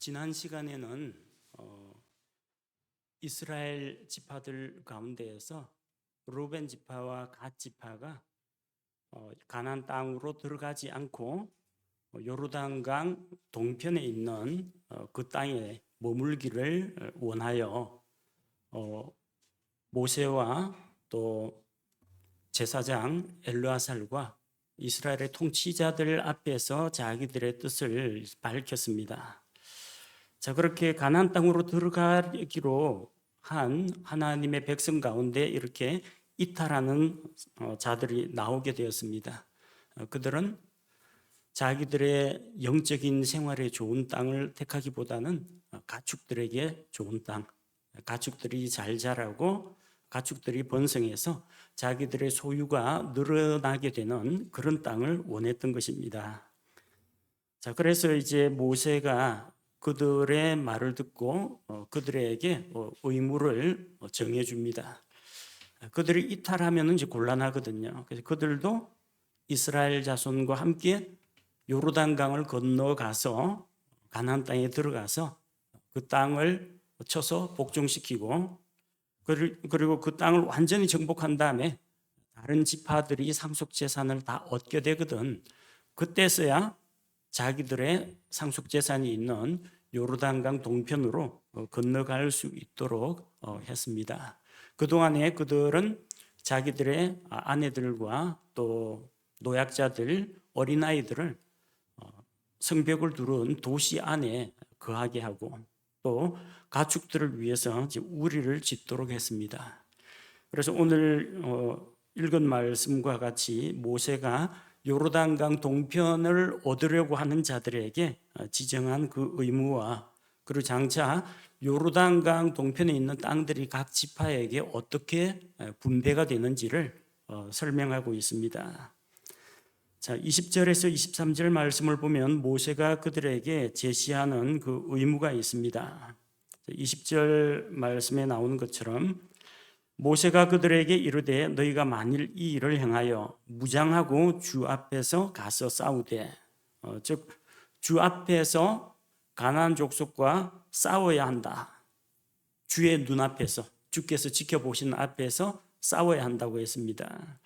지난 시간에는 이스라엘 지파들 가운데에서 루벤 지파와 갓 지파가 가나안 땅으로 들어가지 않고 요르단강 동편에 있는 그 땅에 머물기를 원하여 모세와 또 제사장 엘르아살과 이스라엘의 통치자들 앞에서 자기들의 뜻을 밝혔습니다. 자, 그렇게 가나안 땅으로 들어가기로 한 하나님의 백성 가운데 이렇게 이탈하는 자들이 나오게 되었습니다. 그들은 자기들의 영적인 생활에 좋은 땅을 택하기보다는 가축들에게 좋은 땅, 가축들이 잘 자라고 가축들이 번성해서 자기들의 소유가 늘어나게 되는 그런 땅을 원했던 것입니다. 자, 그래서 이제 모세가 그들의 말을 듣고 그들에게 의무를 정해줍니다. 그들이 이탈하면 이제 곤란하거든요. 그래서 그들도 이스라엘 자손과 함께 요르단강을 건너가서 가나안 땅에 들어가서 그 땅을 쳐서 복종시키고 그리고 그 땅을 완전히 정복한 다음에 다른 지파들이 상속 재산을 다 얻게 되거든. 그때서야 자기들의 상속 재산이 있는 요르단강 동편으로 건너갈 수 있도록 했습니다. 그동안에 그들은 자기들의 아내들과 또 노약자들, 어린아이들을 성벽을 두른 도시 안에 거하게 하고 또 가축들을 위해서 우리를 짓도록 했습니다. 그래서 오늘 읽은 말씀과 같이 모세가 요르단강 동편을 얻으려고 하는 자들에게 지정한 그 의무와 그리고 장차 요르단강 동편에 있는 땅들이 각 지파에게 어떻게 분배가 되는지를 설명하고 있습니다. 자, 20절에서 23절 말씀을 보면 모세가 그들에게 제시하는 그 의무가 있습니다. 20절 말씀에 나오는 것처럼 모세가 그들에게 이르되 너희가 만일 이 일을 행하여 무장하고 주 앞에서 가서 싸우되 즉 주 앞에서 가나안 족속과 싸워야 한다. 주의 눈앞에서 주께서 지켜보시는 앞에서 싸워야 한다고 했습니다.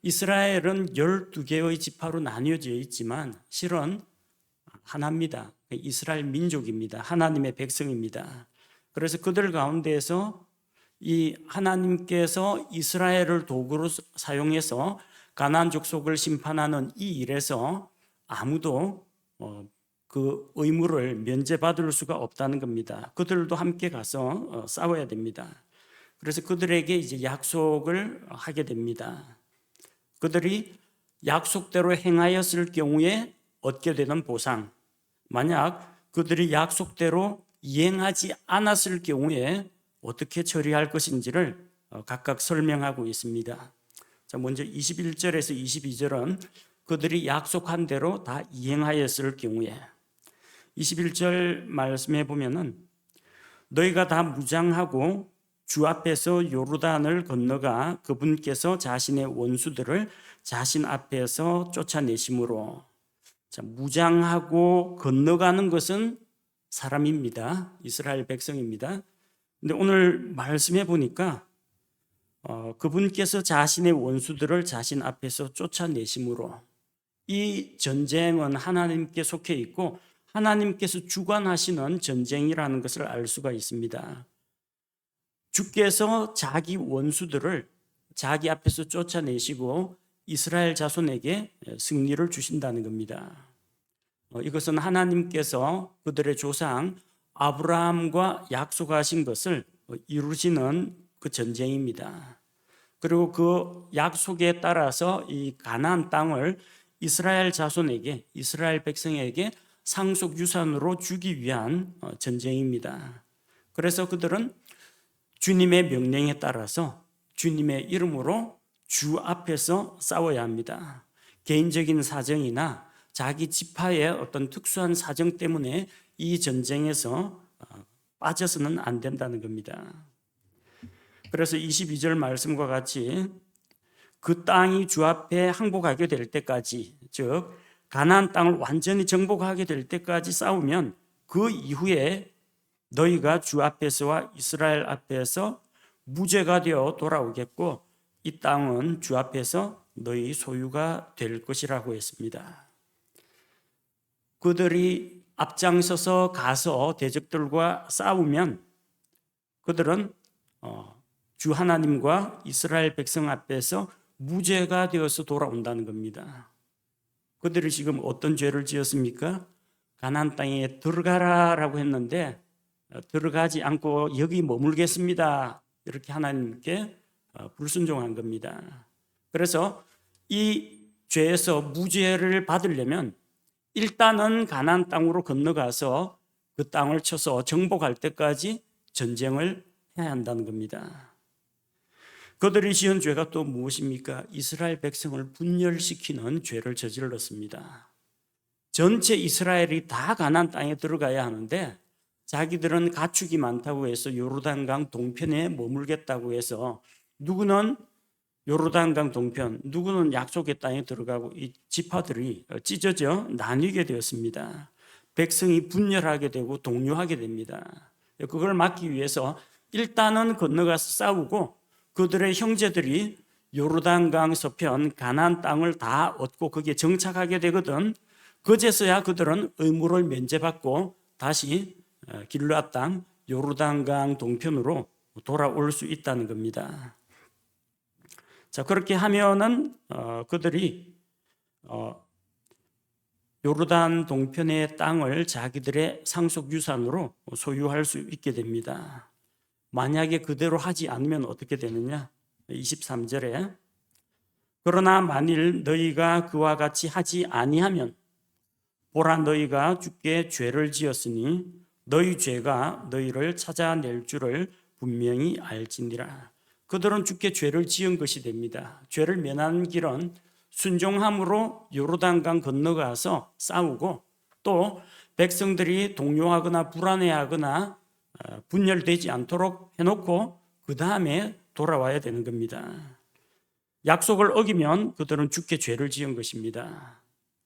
이스라엘은 12개의 지파로 나뉘어져 있지만 실은 하나입니다. 이스라엘 민족입니다. 하나님의 백성입니다. 그래서 그들 가운데에서 이 하나님께서 이스라엘을 도구로 사용해서 가나안 족속을 심판하는 이 일에서 아무도 그 의무를 면제받을 수가 없다는 겁니다. 그들도 함께 가서 싸워야 됩니다. 그래서 그들에게 이제 약속을 하게 됩니다. 그들이 약속대로 행하였을 경우에 얻게 되는 보상, 만약 그들이 약속대로 이행하지 않았을 경우에 어떻게 처리할 것인지를 각각 설명하고 있습니다. 자, 먼저 21절에서 22절은 그들이 약속한 대로 다 이행하였을 경우에 21절 말씀해 보면은 너희가 다 무장하고 주 앞에서 요르단을 건너가 그분께서 자신의 원수들을 자신 앞에서 쫓아내심으로. 자, 무장하고 건너가는 것은 사람입니다. 이스라엘 백성입니다. 근데 오늘 말씀해 보니까 그분께서 자신의 원수들을 자신 앞에서 쫓아내심으로, 이 전쟁은 하나님께 속해 있고 하나님께서 주관하시는 전쟁이라는 것을 알 수가 있습니다. 주께서 자기 원수들을 자기 앞에서 쫓아내시고 이스라엘 자손에게 승리를 주신다는 겁니다. 이것은 하나님께서 그들의 조상 아브라함과 약속하신 것을 이루시는 그 전쟁입니다. 그리고 그 약속에 따라서 이 가나안 땅을 이스라엘 자손에게, 이스라엘 백성에게 상속 유산으로 주기 위한 전쟁입니다. 그래서 그들은 주님의 명령에 따라서 주님의 이름으로 주 앞에서 싸워야 합니다. 개인적인 사정이나 자기 지파의 어떤 특수한 사정 때문에 이 전쟁에서 빠져서는 안 된다는 겁니다. 그래서 22절 말씀과 같이 그 땅이 주 앞에 항복하게 될 때까지, 즉 가나안 땅을 완전히 정복하게 될 때까지 싸우면 그 이후에 너희가 주 앞에서와 이스라엘 앞에서 무죄가 되어 돌아오겠고 이 땅은 주 앞에서 너희 소유가 될 것이라고 했습니다. 그들이 앞장서서 가서 대적들과 싸우면 그들은 주 하나님과 이스라엘 백성 앞에서 무죄가 되어서 돌아온다는 겁니다. 그들이 지금 어떤 죄를 지었습니까? 가나안 땅에 들어가라라고 했는데 들어가지 않고 여기 머물겠습니다. 이렇게 하나님께 불순종한 겁니다. 그래서 이 죄에서 무죄를 받으려면 일단은 가나안 땅으로 건너가서 그 땅을 쳐서 정복할 때까지 전쟁을 해야 한다는 겁니다. 그들이 지은 죄가 또 무엇입니까? 이스라엘 백성을 분열시키는 죄를 저질렀습니다. 전체 이스라엘이 다 가나안 땅에 들어가야 하는데 자기들은 가축이 많다고 해서 요르단강 동편에 머물겠다고 해서 누구는 요르단강 동편, 누구는 약속의 땅에 들어가고 이 지파들이 찢어져 나뉘게 되었습니다. 백성이 분열하게 되고 동요하게 됩니다. 그걸 막기 위해서 일단은 건너가서 싸우고 그들의 형제들이 요르단강 서편 가나안 땅을 다 얻고 거기에 정착하게 되거든. 그제서야 그들은 의무를 면제받고 다시 길르앗 땅 요르단강 동편으로 돌아올 수 있다는 겁니다. 자, 그렇게 하면은 그들이 요르단 동편의 땅을 자기들의 상속 유산으로 소유할 수 있게 됩니다. 만약에 그대로 하지 않으면 어떻게 되느냐? 23절에 그러나 만일 너희가 그와 같이 하지 아니하면 보라 너희가 주께 죄를 지었으니 너희 죄가 너희를 찾아낼 줄을 분명히 알지니라. 그들은 주께 죄를 지은 것이 됩니다. 죄를 면하는 길은 순종함으로 요르단강 건너가서 싸우고 또 백성들이 동요하거나 불안해하거나 분열되지 않도록 해놓고 그 다음에 돌아와야 되는 겁니다. 약속을 어기면 그들은 주께 죄를 지은 것입니다.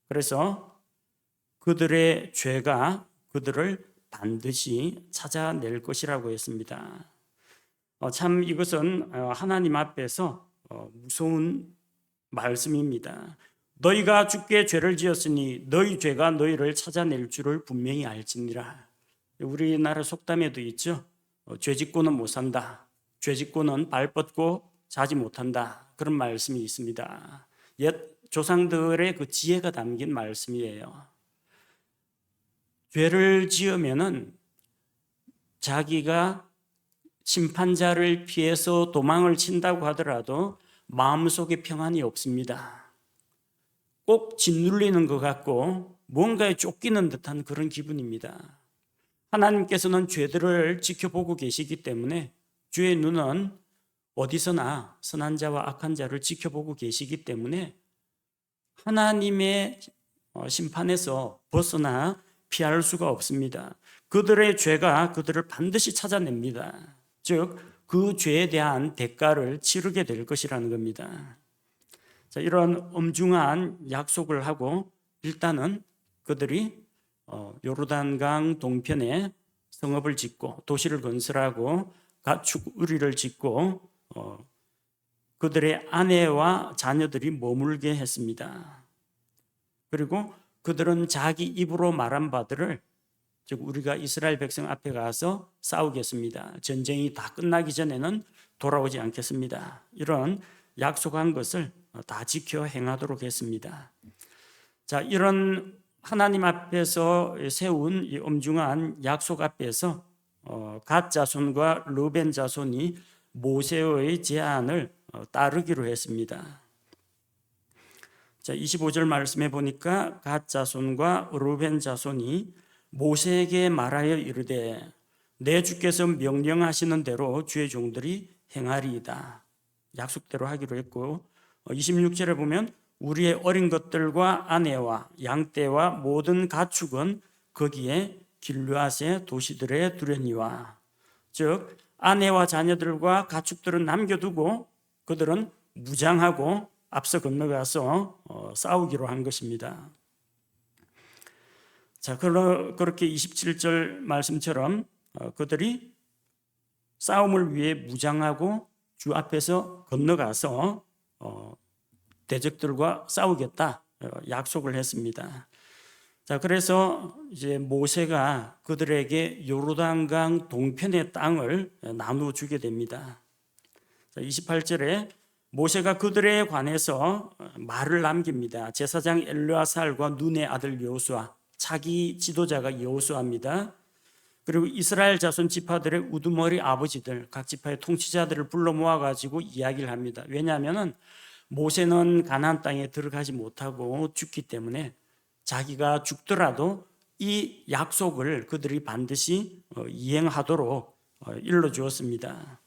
그래서 그들의 죄가 그들을 반드시 찾아낼 것이라고 했습니다. 참 이것은 하나님 앞에서 무서운 말씀입니다. 너희가 주께 죄를 지었으니 너희 죄가 너희를 찾아낼 줄을 분명히 알지니라. 우리나라 속담에도 있죠. 죄 짓고는 못 산다. 죄 짓고는 발 뻗고 자지 못한다. 그런 말씀이 있습니다. 옛 조상들의 그 지혜가 담긴 말씀이에요. 죄를 지으면은 자기가 심판자를 피해서 도망을 친다고 하더라도 마음속에 평안이 없습니다. 꼭 짓눌리는 것 같고 뭔가에 쫓기는 듯한 그런 기분입니다. 하나님께서는 죄들을 지켜보고 계시기 때문에 주의 눈은 어디서나 선한 자와 악한 자를 지켜보고 계시기 때문에 하나님의 심판에서 벗어나 피할 수가 없습니다. 그들의 죄가 그들을 반드시 찾아냅니다. 즉, 그 죄에 대한 대가를 치르게 될 것이라는 겁니다. 자, 이런 엄중한 약속을 하고 일단은 그들이 요르단강 동편에 성읍을 짓고 도시를 건설하고 가축 우리를 짓고 그들의 아내와 자녀들이 머물게 했습니다. 그리고 그들은 자기 입으로 말한 바들을 즉 우리가 이스라엘 백성 앞에 가서 싸우겠습니다. 전쟁이 다 끝나기 전에는 돌아오지 않겠습니다. 이런 약속한 것을 다 지켜 행하도록 했습니다. 자, 이런 하나님 앞에서 세운 이 엄중한 약속 앞에서 갓 자손과 르벤 자손이 모세의 제안을 따르기로 했습니다. 자, 25절 말씀해 보니까 갓 자손과 르벤 자손이 모세에게 말하여 이르되 내 주께서 명령하시는 대로 주의 종들이 행하리이다. 약속대로 하기로 했고 26절에 보면 우리의 어린 것들과 아내와 양떼와 모든 가축은 거기에 길르앗의 도시들에 두려니와 즉 아내와 자녀들과 가축들은 남겨두고 그들은 무장하고 앞서 건너가서 싸우기로 한 것입니다. 자, 그렇게 27절 말씀처럼 그들이 싸움을 위해 무장하고 주 앞에서 건너가서 대적들과 싸우겠다 약속을 했습니다. 자, 그래서 이제 모세가 그들에게 요르단강 동편의 땅을 나누어 주게 됩니다. 자, 28절에 모세가 그들에 관해서 말을 남깁니다. 제사장 엘르아살과 눈의 아들 여호수아, 차기 지도자가 여호수아입니다. 그리고 이스라엘 자손 지파들의 우두머리 아버지들, 각 지파의 통치자들을 불러 모아가지고 이야기를 합니다. 왜냐하면 모세는 가나안 땅에 들어가지 못하고 죽기 때문에 자기가 죽더라도 이 약속을 그들이 반드시 이행하도록 일러주었습니다.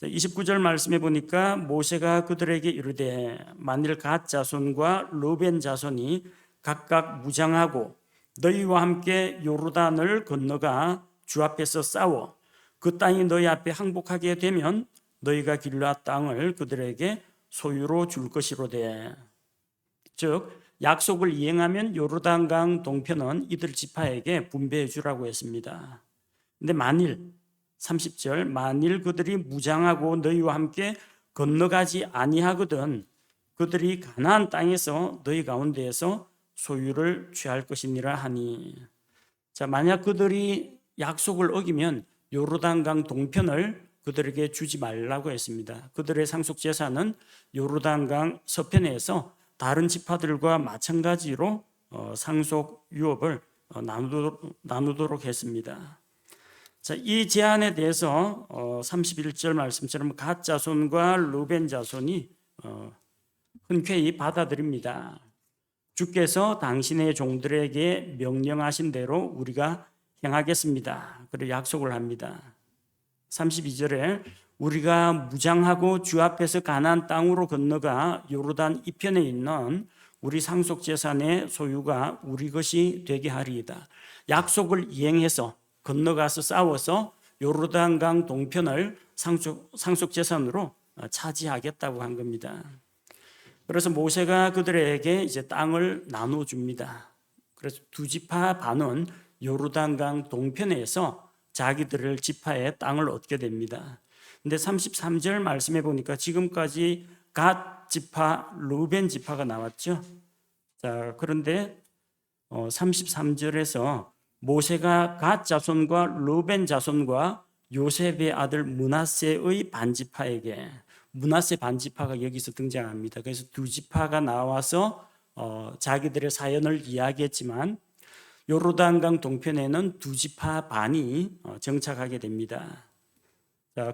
29절 말씀해 보니까 모세가 그들에게 이르되 만일 갓 자손과 르벤 자손이 각각 무장하고 너희와 함께 요르단을 건너가 주 앞에서 싸워 그 땅이 너희 앞에 항복하게 되면 너희가 길르앗 땅을 그들에게 소유로 줄 것이로되, 즉 약속을 이행하면 요르단강 동편은 이들 지파에게 분배해 주라고 했습니다. 근데 만일 30절 만일 그들이 무장하고 너희와 함께 건너가지 아니하거든 그들이 가나안 땅에서 너희 가운데에서 소유를 취할 것이니라 하니. 자, 만약 그들이 약속을 어기면 요르단강 동편을 그들에게 주지 말라고 했습니다. 그들의 상속 재산은 요르단강 서편에서 다른 지파들과 마찬가지로 상속 유업을 나누도록 했습니다. 자, 이 제안에 대해서 31절 말씀처럼 갓 자손과 르벤 자손이 흔쾌히 받아들입니다. 주께서 당신의 종들에게 명령하신 대로 우리가 행하겠습니다. 그리고 약속을 합니다. 32절에 우리가 무장하고 주 앞에서 가나안 땅으로 건너가 요르단 이편에 있는 우리 상속 재산의 소유가 우리 것이 되게 하리이다. 약속을 이행해서 건너가서 싸워서 요르단강 동편을 상속 재산으로 차지하겠다고 한 겁니다. 그래서 모세가 그들에게 이제 땅을 나눠 줍니다. 그래서 두 지파 반은 요르단강 동편에서 자기들을 지파의 땅을 얻게 됩니다. 근데 33절 말씀해 보니까 지금까지 갓 지파, 르벤 지파가 나왔죠. 자, 그런데 33절에서 모세가 갓 자손과 르벤 자손과 요셉의 아들 므낫세의 반지파에게, 므낫세 반지파가 여기서 등장합니다. 그래서 두 지파가 나와서 자기들의 사연을 이야기했지만 요르단강 동편에는 두 지파 반이 정착하게 됩니다.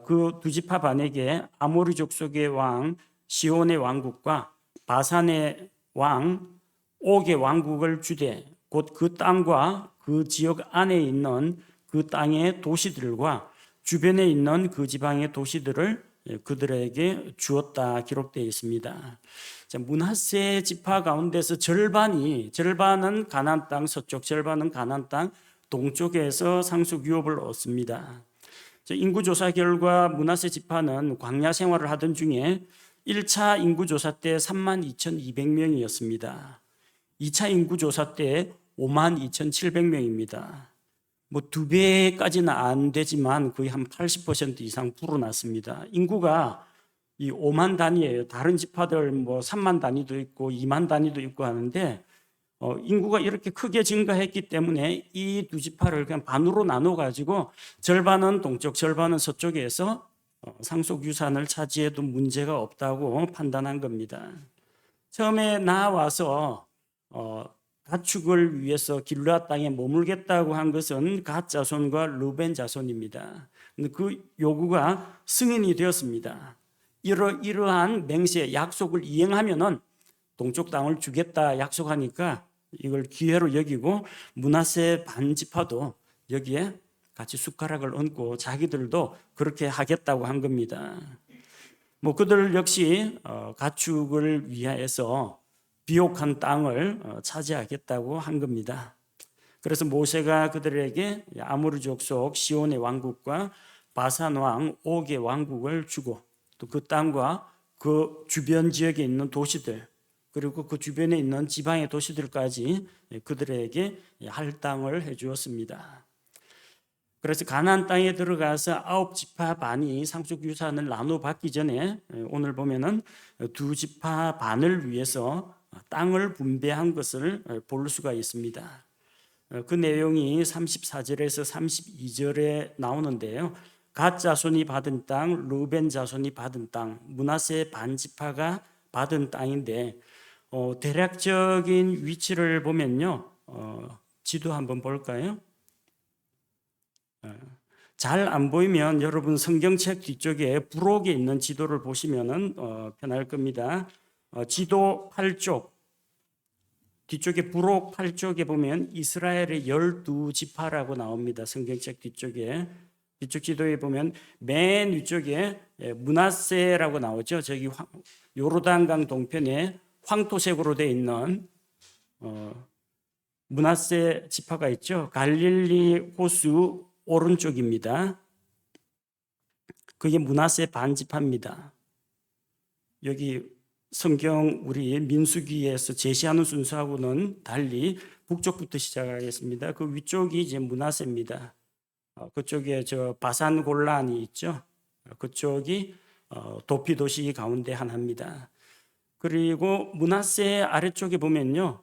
그 두 지파 반에게 아모리 족속의 왕 시온의 왕국과 바산의 왕 옥의 왕국을 주되 곧 그 땅과 그 지역 안에 있는 그 땅의 도시들과 주변에 있는 그 지방의 도시들을 그들에게 주었다 기록되어 있습니다. 므낫세 지파 가운데서 절반은 가나안 땅 서쪽, 절반은 가나안 땅 동쪽에서 상속 유업을 얻습니다. 인구조사 결과 므낫세 지파는 광야 생활을 하던 중에 1차 인구조사 때 32,200명이었습니다. 2차 인구조사 때 52,700명입니다. 뭐 2배까지는 안 되지만 거의 한 80% 이상 불어났습니다. 인구가 이 5만 단위예요. 다른 지파들 뭐 3만 단위도 있고 2만 단위도 있고 하는데 인구가 이렇게 크게 증가했기 때문에 이 두 지파를 그냥 반으로 나눠 가지고 절반은 동쪽, 절반은 서쪽에서 상속 유산을 차지해도 문제가 없다고 판단한 겁니다. 처음에 나와서 가축을 위해서 길르앗 땅에 머물겠다고 한 것은 갓 자손과 르벤 자손입니다. 근데 그 요구가 승인이 되었습니다. 이러한 맹세 약속을 이행하면은 동쪽 땅을 주겠다 약속하니까 이걸 기회로 여기고 므낫세 반지파도 여기에 같이 숟가락을 얹고 자기들도 그렇게 하겠다고 한 겁니다. 뭐 그들 역시 가축을 위하여서 비옥한 땅을 차지하겠다고 한 겁니다. 그래서 모세가 그들에게 아모리 족속 시온의 왕국과 바산 왕 옥의 왕국을 주고 또 그 땅과 그 주변 지역에 있는 도시들 그리고 그 주변에 있는 지방의 도시들까지 그들에게 할당을 해 주었습니다. 그래서 가나안 땅에 들어가서 9지파 반이 상속 유산을 나눠 받기 전에 오늘 보면은 2지파 반을 위해서 땅을 분배한 것을 볼 수가 있습니다. 그 내용이 34절에서 32절에 나오는데요. 갓 자손이 받은 땅, 르벤 자손이 받은 땅, 므낫세 반지파가 받은 땅인데 대략적인 위치를 보면요. 지도 한번 볼까요? 잘 안 보이면 여러분 성경책 뒤쪽에 부록에 있는 지도를 보시면 편할 겁니다. 지도 8쪽 뒤쪽에 부록 8쪽에 보면 이스라엘의 12지파라고 나옵니다. 성경책 뒤쪽에 뒤쪽 지도에 보면 맨 위쪽에 므낫세라고 나오죠. 저기 요르단강 동편에 황토색으로 되어 있는 므낫세 지파가 있죠. 갈릴리 호수 오른쪽입니다. 그게 므낫세 반지파입니다. 여기 성경 우리 민수기에서 제시하는 순서하고는 달리 북쪽부터 시작하겠습니다. 그 위쪽이 이제 므낫세입니다. 그쪽에 저 바산 골란이 있죠. 그쪽이 도피 도시 가운데 하나입니다. 그리고 므낫세 아래쪽에 보면요.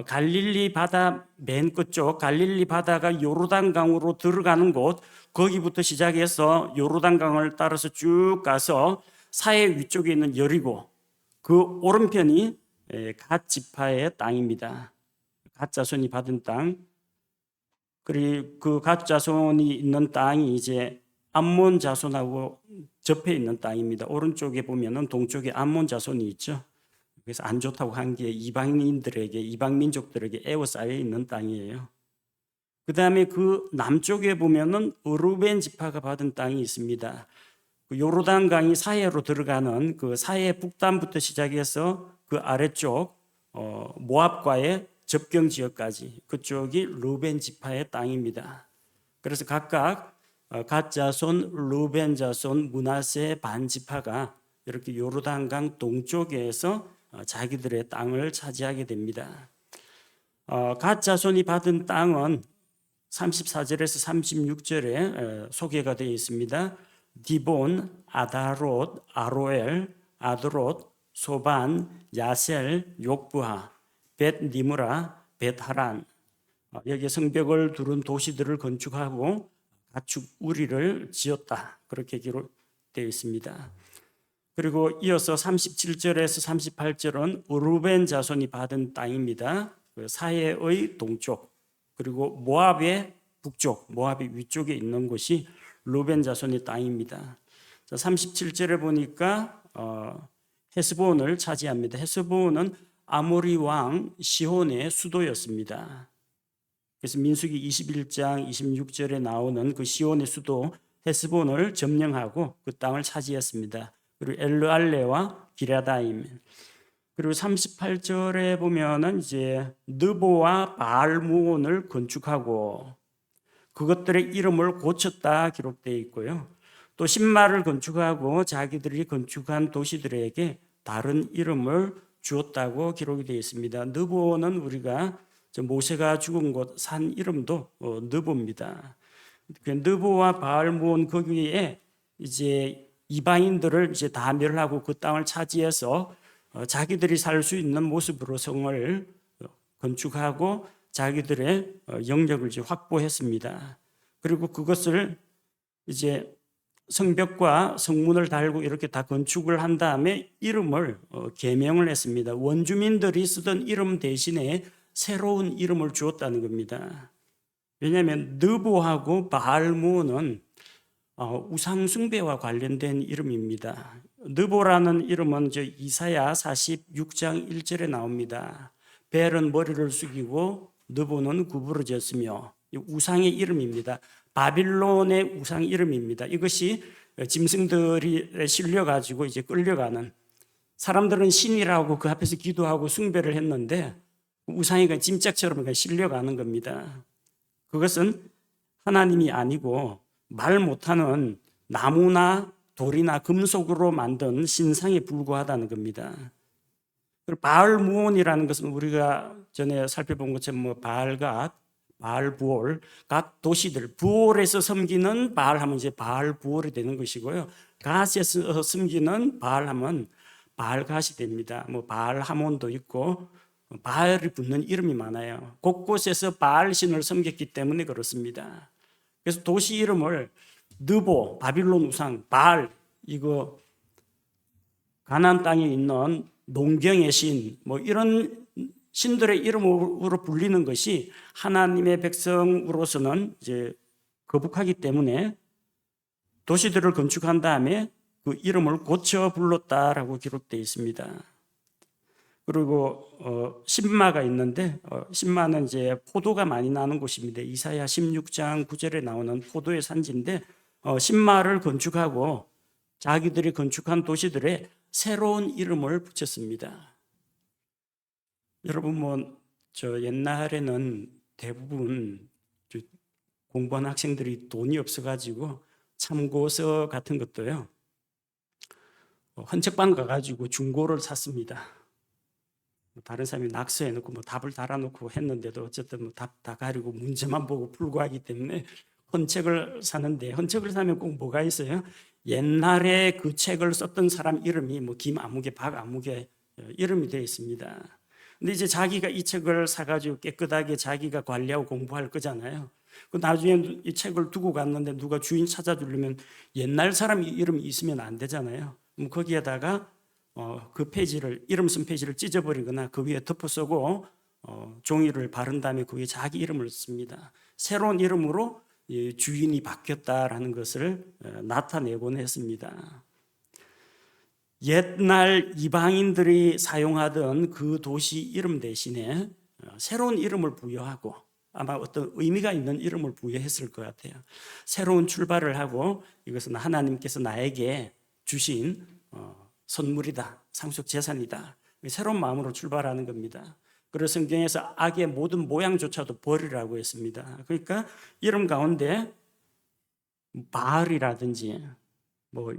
갈릴리 바다 맨 끝쪽, 갈릴리 바다가 요르단강으로 들어가는 곳, 거기부터 시작해서 요르단강을 따라서 쭉 가서 사해 위쪽에 있는 여리고, 그 오른편이 갓 지파의 땅입니다. 갓 자손이 받은 땅. 그리고 그 갓 자손이 있는 땅이 이제 암몬 자손하고 접해 있는 땅입니다. 오른쪽에 보면은 동쪽에 암몬 자손이 있죠. 그래서 안 좋다고 한 게 이방인들에게, 이방 민족들에게 에워싸여 있는 땅이에요. 그 다음에 그 남쪽에 보면은 르벤 지파가 받은 땅이 있습니다. 그 요르단강이 사해로 들어가는 그 사해 북단부터 시작해서 그 아래쪽 모압과의 접경 지역까지 그쪽이 르벤 지파의 땅입니다. 그래서 각각 갓 자손, 르벤 자손, 므낫세 반 지파가 이렇게 요르단강 동쪽에서 자기들의 땅을 차지하게 됩니다. 갓 자손이 받은 땅은 34절에서 36절에 소개가 되어 있습니다. 디본, 아다롯, 아로엘, 아드롯, 소반, 야셀, 욕부하, 벳니므라, 벳하란. 여기 성벽을 두른 도시들을 건축하고 가축 우리를 지었다. 그렇게 기록되어 있습니다. 그리고 이어서 37절에서 38절은 르벤 자손이 받은 땅입니다. 그 사해의 동쪽, 그리고 모압의 북쪽, 모압의 위쪽에 있는 곳이 르벤 자손의 땅입니다. 37절에 보니까 헤스본을 차지합니다. 헤스본은 아모리 왕 시혼의 수도였습니다. 그래서 민수기 21장 26절에 나오는 그 시혼의 수도 헤스본을 점령하고 그 땅을 차지했습니다. 그리고 엘르알레와 기라다임. 그리고 38절에 보면은 이제 느보와 바알무온을 건축하고 그것들의 이름을 고쳤다 기록되어 있고요. 또 신마를 건축하고 자기들이 건축한 도시들에게 다른 이름을 주었다고 기록이 되어 있습니다. 느보는 우리가 모세가 죽은 곳 산 이름도 느보입니다. 느보와 바알무온 거기에 이제 이방인들을 이제 다 멸하고 그 땅을 차지해서 자기들이 살 수 있는 모습으로 성을 건축하고 자기들의 영역을 이제 확보했습니다. 그리고 그것을 이제 성벽과 성문을 달고 이렇게 다 건축을 한 다음에 이름을 개명을 했습니다. 원주민들이 쓰던 이름 대신에 새로운 이름을 주었다는 겁니다. 왜냐하면 느보하고 바알무는 우상 숭배와 관련된 이름입니다. 느보라는 이름은 이사야 46장 1절에 나옵니다. 벨은 머리를 숙이고 느보는 구부러졌으며 우상의 이름입니다. 바빌론의 우상 이름입니다. 이것이 짐승들이 실려가지고 이제 끌려가는, 사람들은 신이라고 그 앞에서 기도하고 숭배를 했는데 우상이가 짐짝처럼 실려가는 겁니다. 그것은 하나님이 아니고 말 못하는 나무나 돌이나 금속으로 만든 신상에 불과하다는 겁니다. 그리고 바알무온이라는 것은 우리가 전에 살펴본 것처럼 뭐 바알갓, 바알부올, 각 도시들, 부올에서 섬기는 바알하면 이제 바알부올이 되는 것이고요. 갓에서 섬기는 바알하면 바알갓이 됩니다. 뭐 바알하몬도 있고 바알이 붙는 이름이 많아요. 곳곳에서 바알신을 섬겼기 때문에 그렇습니다. 그래서 도시 이름을 느보, 바빌론 우상, 바알, 이거 가나안 땅에 있는 농경의 신, 뭐 이런 신들의 이름으로 불리는 것이 하나님의 백성으로서는 이제 거북하기 때문에 도시들을 건축한 다음에 그 이름을 고쳐 불렀다라고 기록되어 있습니다. 그리고 신마가 있는데 신마는 이제 포도가 많이 나는 곳입니다. 이사야 16장 9절에 나오는 포도의 산지인데 신마를 건축하고 자기들이 건축한 도시들에 새로운 이름을 붙였습니다. 여러분 저 옛날에는 대부분 공부한 학생들이 돈이 없어가지고 참고서 같은 것도요 헌책방 가가지고 중고를 샀습니다. 다른 사람이 낙서해놓고 뭐 답을 달아놓고 했는데도 어쨌든 뭐 답 다 가리고 문제만 보고 풀고 하기 때문에 헌책을 사는데 헌책을 사면 꼭 뭐가 있어요? 옛날에 그 책을 썼던 사람 이름이 뭐 김아무개, 박아무개 이름이 되어 있습니다. 근데 이제 자기가 이 책을 사가지고 깨끗하게 자기가 관리하고 공부할 거잖아요. 그 나중에 이 책을 두고 갔는데 누가 주인 찾아주려면 옛날 사람 이름이 있으면 안 되잖아요. 그럼 거기에다가 그 페이지를 이름 쓴 페이지를 찢어버리거나 그 위에 덮어 쓰고 종이를 바른 다음에 그 위에 자기 이름을 씁니다. 새로운 이름으로 주인이 바뀌었다라는 것을 나타내곤 했습니다. 옛날 이방인들이 사용하던 그 도시 이름 대신에 새로운 이름을 부여하고 아마 어떤 의미가 있는 이름을 부여했을 것 같아요. 새로운 출발을 하고 이것은 하나님께서 나에게 주신 선물이다, 상속 재산이다. 새로운 마음으로 출발하는 겁니다. 그래서 성경에서 악의 모든 모양조차도 버리라고 했습니다. 그러니까 이름 가운데 바알이라든지 뭐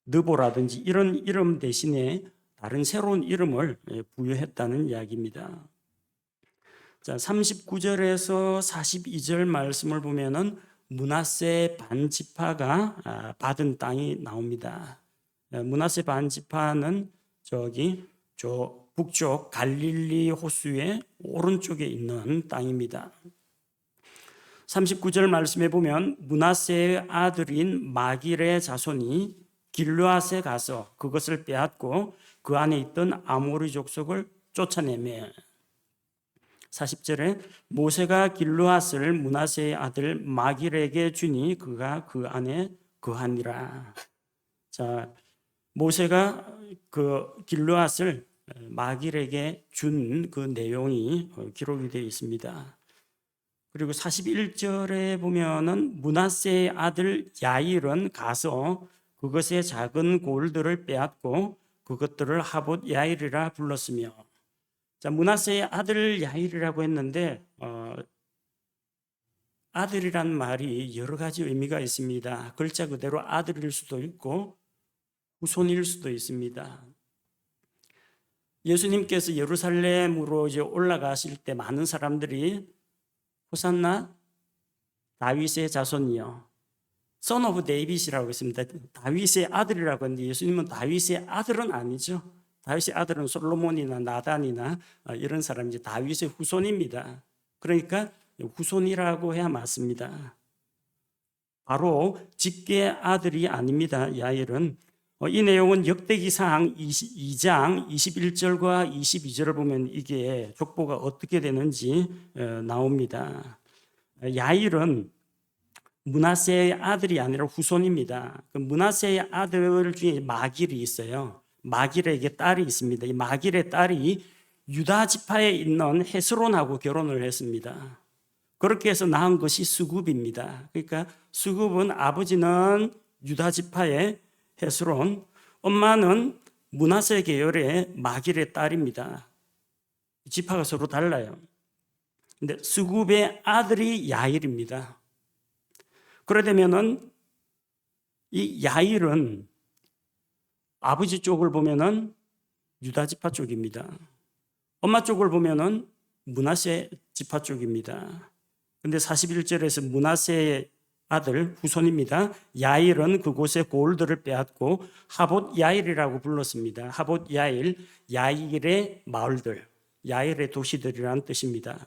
느보라든지 이런 이름 대신에 다른 새로운 이름을 부여했다는 이야기입니다. 자, 39절에서 42절 말씀을 보면은 므낫세 반지파가 받은 땅이 나옵니다. 므낫세 반지파는 저기 저 북쪽 갈릴리 호수의 오른쪽에 있는 땅입니다. 39절 말씀에 보면 므낫세의 아들인 마길의 자손이 길르앗에 가서 그것을 빼앗고 그 안에 있던 아모리 족속을 쫓아내며 40절에 모세가 길르앗을 므낫세의 아들 마길에게 주니 그가 그 안에 거하니라. 자, 모세가 그 길르앗을 마길에게 준 그 내용이 기록이 되어 있습니다. 그리고 41절에 보면은 므낫세의 아들 야일은 가서 그것의 작은 골들을 빼앗고 그것들을 하봇 야일이라 불렀으며, 자, 므낫세의 아들 야일이라고 했는데 아들이란 말이 여러 가지 의미가 있습니다. 글자 그대로 아들일 수도 있고 후손일 수도 있습니다. 예수님께서 예루살렘으로 이제 올라가실 때 많은 사람들이 호산나 다윗의 자손이요, Son of David이라고 했습니다. 다윗의 아들이라고 했는데 예수님은 다윗의 아들은 아니죠. 다윗의 아들은 솔로몬이나 나단이나 이런 사람이 다윗의 후손입니다. 그러니까 후손이라고 해야 맞습니다. 바로 직계 아들이 아닙니다. 야일은. 이 내용은 역대기상 22장 21절과 22절을 보면 이게 족보가 어떻게 되는지 나옵니다. 야일은 므낫세의 아들이 아니라 후손입니다. 그 므낫세의 아들 중에 마길이 있어요. 마길에게 딸이 있습니다. 이 마길의 딸이 유다 지파에 있는 헤스론하고 결혼을 했습니다. 그렇게 해서 낳은 것이 수굽입니다. 그러니까 수굽은 아버지는 유다 지파의 헤스론, 엄마는 므낫세 계열의 마길의 딸입니다. 지파가 서로 달라요. 근데 수굽의 아들이 야일입니다. 그러려면은 이 야일은 아버지 쪽을 보면은 유다 지파 쪽입니다. 엄마 쪽을 보면은 므낫세 지파 쪽입니다. 근데 41절에서 므낫세의 아들 후손입니다. 야일은 그곳의 고을들을 빼앗고 하봇 야일이라고 불렀습니다. 하봇 야일, 야일의 마을들, 야일의 도시들이라는 뜻입니다.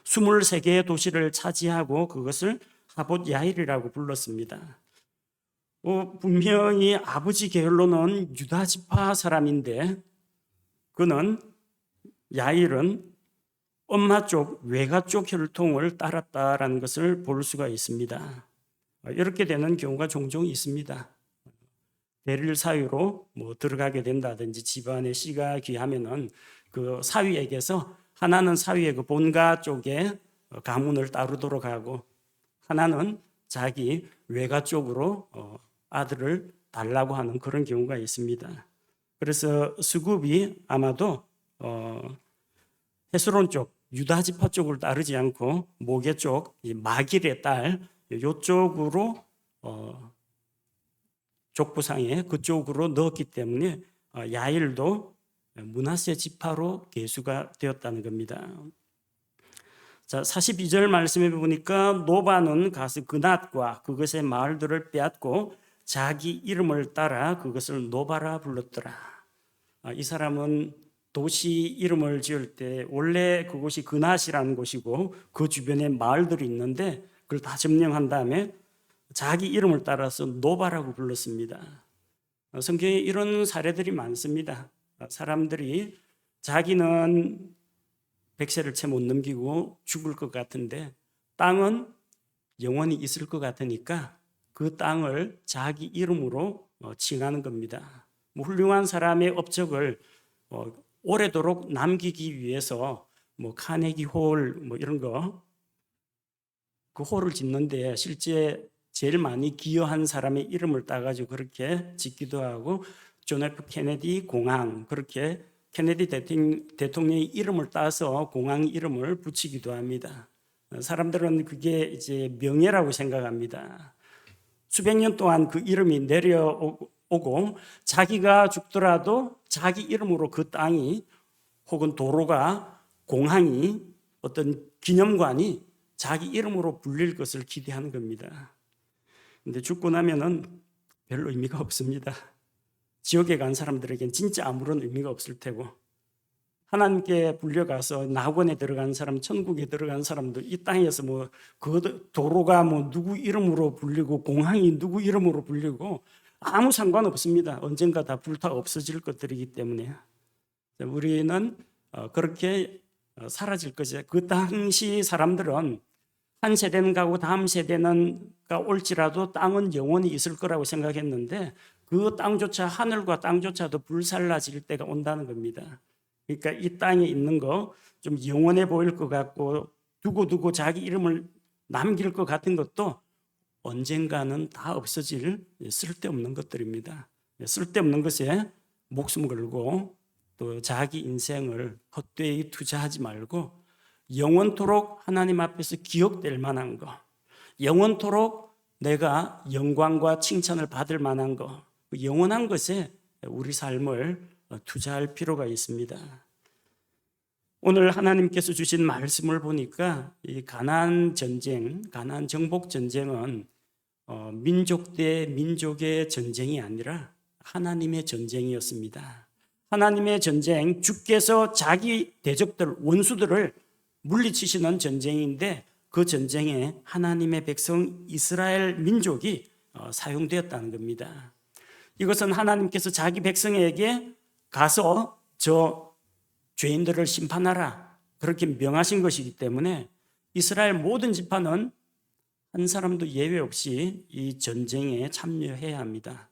23개의 도시를 차지하고 그것을 하봇 야일이라고 불렀습니다. 분명히 아버지 계열로는 유다 지파 사람인데 그는 야일은 엄마 쪽 외가 쪽 혈통을 따랐다라는 것을 볼 수가 있습니다. 이렇게 되는 경우가 종종 있습니다. 대릴 사유로 들어가게 된다든지 집안의 씨가 귀하면은 그 사위에게서 하나는 사위의 그 본가 쪽에 가문을 따르도록 하고 하나는 자기 외가 쪽으로 아들을 달라고 하는 그런 경우가 있습니다. 그래서 수굽이 아마도 헤스론 쪽 유다 지파 쪽을 따르지 않고 모게 쪽 마길의 딸 이쪽으로 족부상에 그쪽으로 넣었기 때문에 야일도 므낫세 지파로 계수가 되었다는 겁니다. 자, 42절 말씀해 보니까 노바는 가서 그낫과 그것의 마을들을 빼앗고 자기 이름을 따라 그것을 노바라 불렀더라. 이 사람은 도시 이름을 지을 때 원래 그곳이 그낫이라는 곳이고 그 주변에 마을들이 있는데 그걸 다 점령한 다음에 자기 이름을 따라서 노바라고 불렀습니다. 성경에 이런 사례들이 많습니다. 사람들이 자기는 100세를 채 못 넘기고 죽을 것 같은데 땅은 영원히 있을 것 같으니까 그 땅을 자기 이름으로 칭하는 겁니다. 훌륭한 사람의 업적을 오래도록 남기기 위해서 카네기 홀 이런 거 그 홀을 짓는데 실제 제일 많이 기여한 사람의 이름을 따가지고 그렇게 짓기도 하고 존 F 케네디 공항 그렇게 케네디 대통령의 이름을 따서 공항 이름을 붙이기도 합니다. 사람들은 그게 이제 명예라고 생각합니다. 수백 년 동안 그 이름이 내려오고 자기가 죽더라도 자기 이름으로 그 땅이 혹은 도로가 공항이 어떤 기념관이 자기 이름으로 불릴 것을 기대하는 겁니다. 근데 죽고 나면은 별로 의미가 없습니다. 지옥에 간 사람들에겐 진짜 아무런 의미가 없을 테고 하나님께 불려가서 낙원에 들어간 사람, 천국에 들어간 사람도 이 땅에서 그 도로가 누구 이름으로 불리고 공항이 누구 이름으로 불리고 아무 상관없습니다. 언젠가 다 불타 없어질 것들이기 때문에 우리는 그렇게 사라질 것이죠. 그 당시 사람들은 한 세대는 가고 다음 세대는 올지라도 땅은 영원히 있을 거라고 생각했는데 그 땅조차 하늘과 땅조차도 불살라질 때가 온다는 겁니다. 그러니까 이 땅에 있는 거 좀 영원해 보일 것 같고 두고두고 자기 이름을 남길 것 같은 것도 언젠가는 다 없어질 쓸데없는 것들입니다. 쓸데없는 것에 목숨 걸고 또 자기 인생을 헛되이 투자하지 말고 영원토록 하나님 앞에서 기억될 만한 거, 영원토록 내가 영광과 칭찬을 받을 만한 거, 영원한 것에 우리 삶을 투자할 필요가 있습니다. 오늘 하나님께서 주신 말씀을 보니까 이 가나안 전쟁, 가나안 정복 전쟁은 민족 대 민족의 전쟁이 아니라 하나님의 전쟁이었습니다. 하나님의 전쟁, 주께서 자기 대적들, 원수들을 물리치시는 전쟁인데 그 전쟁에 하나님의 백성 이스라엘 민족이 사용되었다는 겁니다. 이것은 하나님께서 자기 백성에게 가서 저 죄인들을 심판하라 그렇게 명하신 것이기 때문에 이스라엘 모든 지파는 한 사람도 예외 없이 이 전쟁에 참여해야 합니다.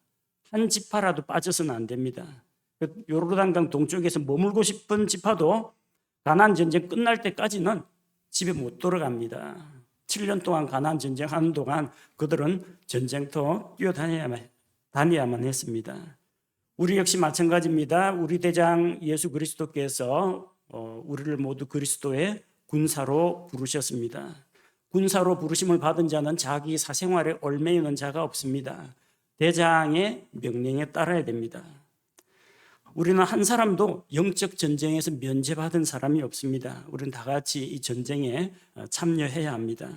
한 지파라도 빠져서는 안 됩니다. 요르단강 동쪽에서 머물고 싶은 지파도 가나안 전쟁 끝날 때까지는 집에 못 돌아갑니다. 7년 동안 가나안 전쟁하는 동안 그들은 전쟁터 뛰어다녀야만 했습니다. 우리 역시 마찬가지입니다. 우리 대장 예수 그리스도께서 우리를 모두 그리스도의 군사로 부르셨습니다. 군사로 부르심을 받은 자는 자기 사생활에 얽매이는 자가 없습니다. 대장의 명령에 따라야 됩니다. 우리는 한 사람도 영적 전쟁에서 면제받은 사람이 없습니다. 우리는 다 같이 이 전쟁에 참여해야 합니다.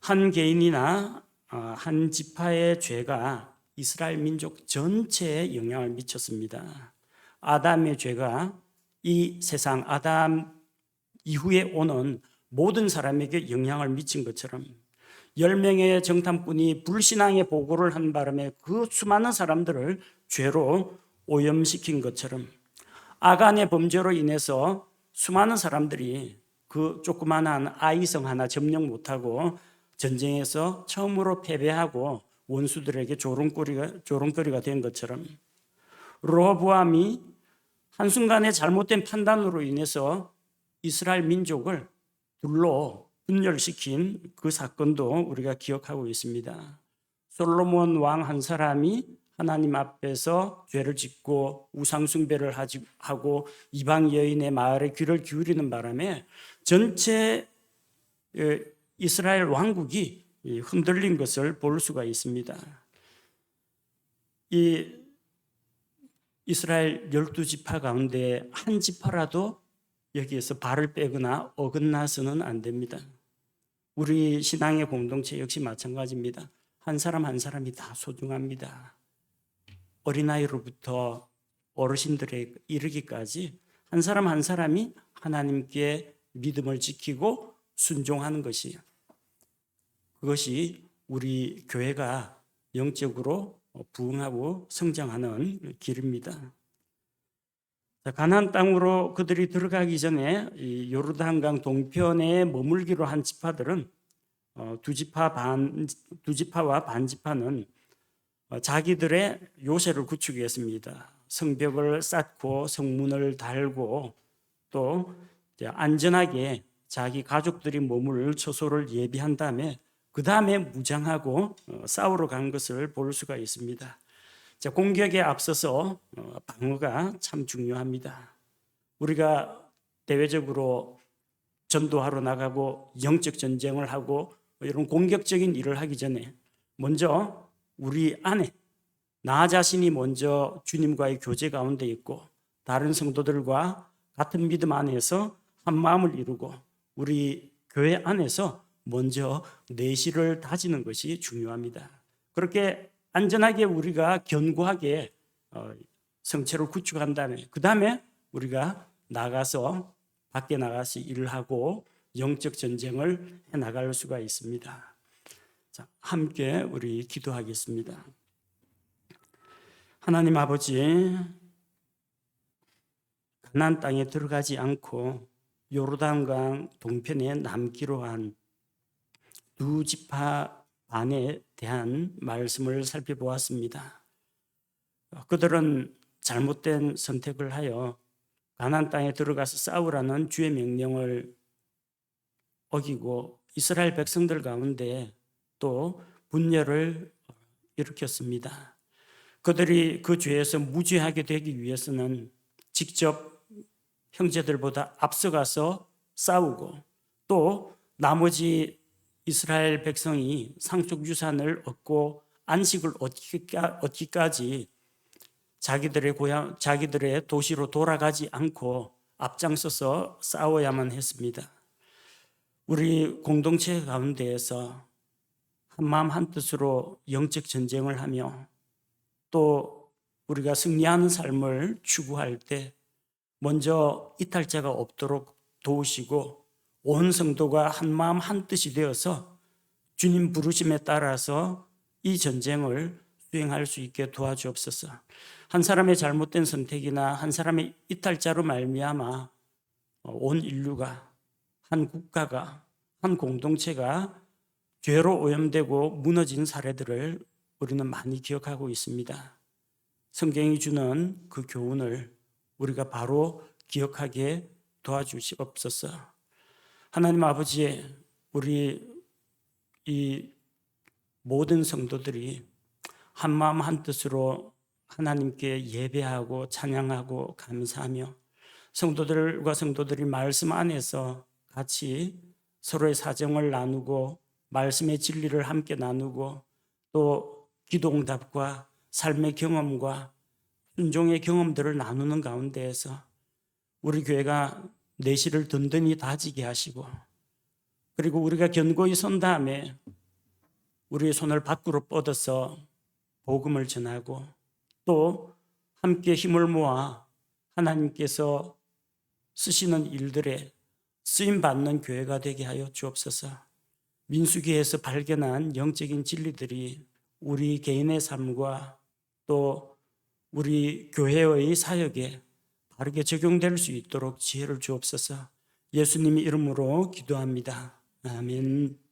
한 개인이나 한 지파의 죄가 이스라엘 민족 전체에 영향을 미쳤습니다. 아담의 죄가 이 세상 아담 이후에 오는 모든 사람에게 영향을 미친 것처럼 10명의 정탐꾼이 불신앙의 보고를 한 바람에 그 수많은 사람들을 죄로 오염시킨 것처럼 아간의 범죄로 인해서 수많은 사람들이 그 조그마한 아이성 하나 점령 못하고 전쟁에서 처음으로 패배하고 원수들에게 조롱거리가 된 것처럼 르호보암이 한순간의 잘못된 판단으로 인해서 이스라엘 민족을 둘로 분열시킨 그 사건도 우리가 기억하고 있습니다. 솔로몬 왕 한 사람이 하나님 앞에서 죄를 짓고 우상숭배를 하고 이방 여인의 말에 귀를 기울이는 바람에 전체 이스라엘 왕국이 흔들린 것을 볼 수가 있습니다. 이 이스라엘 12지파 가운데 한 지파라도 여기에서 발을 빼거나 어긋나서는 안 됩니다. 우리 신앙의 공동체 역시 마찬가지입니다. 한 사람 한 사람이 다 소중합니다. 어린아이로부터 어르신들에 이르기까지 한 사람 한 사람이 하나님께 믿음을 지키고 순종하는 것이에요. 그것이 우리 교회가 영적으로 부흥하고 성장하는 길입니다. 가나안 땅으로 그들이 들어가기 전에 이 요르단강 동편에 머물기로 한 지파들은 두 지파와 반 지파는 자기들의 요새를 구축했습니다. 성벽을 쌓고 성문을 달고 또 안전하게 자기 가족들이 머물 처소를 예비한 다음에 그 다음에 무장하고 싸우러 간 것을 볼 수가 있습니다. 공격에 앞서서 방어가 참 중요합니다. 우리가 대외적으로 전도하러 나가고 영적 전쟁을 하고 이런 공격적인 일을 하기 전에 먼저 우리 안에 나 자신이 먼저 주님과의 교제 가운데 있고 다른 성도들과 같은 믿음 안에서 한 마음을 이루고 우리 교회 안에서 먼저 내실을 다지는 것이 중요합니다. 그렇게 안전하게 우리가 견고하게 성체를 구축한 다음에 그 다음에 우리가 밖에 나가서 일을 하고 영적 전쟁을 해나갈 수가 있습니다. 자, 함께 우리 기도하겠습니다. 하나님 아버지, 가나안 땅에 들어가지 않고 요르단강 동편에 남기로 한 두 지파 반에 대한 말씀을 살펴보았습니다. 그들은 잘못된 선택을 하여 가나안 땅에 들어가서 싸우라는 주의 명령을 어기고 이스라엘 백성들 가운데 또 분열을 일으켰습니다. 그들이 그 죄에서 무죄하게 되기 위해서는 직접 형제들보다 앞서가서 싸우고 또 나머지 이스라엘 백성이 상속 유산을 얻고 안식을 얻기까지 자기들의 고향, 자기들의 도시로 돌아가지 않고 앞장서서 싸워야만 했습니다. 우리 공동체 가운데에서 한마음 한뜻으로 영적 전쟁을 하며 또 우리가 승리하는 삶을 추구할 때 먼저 이탈자가 없도록 도우시고 온 성도가 한마음 한뜻이 되어서 주님 부르심에 따라서 이 전쟁을 수행할 수 있게 도와주옵소서. 한 사람의 잘못된 선택이나 한 사람의 이탈자로 말미암아 온 인류가, 한 국가가, 한 공동체가 죄로 오염되고 무너진 사례들을 우리는 많이 기억하고 있습니다. 성경이 주는 그 교훈을 우리가 바로 기억하게 도와주시옵소서. 하나님 아버지, 우리 이 모든 성도들이 한마음 한뜻으로 하나님께 예배하고 찬양하고 감사하며 성도들과 성도들이 말씀 안에서 같이 서로의 사정을 나누고 말씀의 진리를 함께 나누고 또 기도응답과 삶의 경험과 순종의 경험들을 나누는 가운데에서 우리 교회가 내실을 든든히 다지게 하시고, 그리고 우리가 견고히 선 다음에 우리의 손을 밖으로 뻗어서 복음을 전하고 또 함께 힘을 모아 하나님께서 쓰시는 일들에 쓰임받는 교회가 되게 하여 주옵소서. 민수기에서 발견한 영적인 진리들이 우리 개인의 삶과 또 우리 교회의 사역에 바르게 적용될 수 있도록 지혜를 주옵소서. 예수님의 이름으로 기도합니다. 아멘.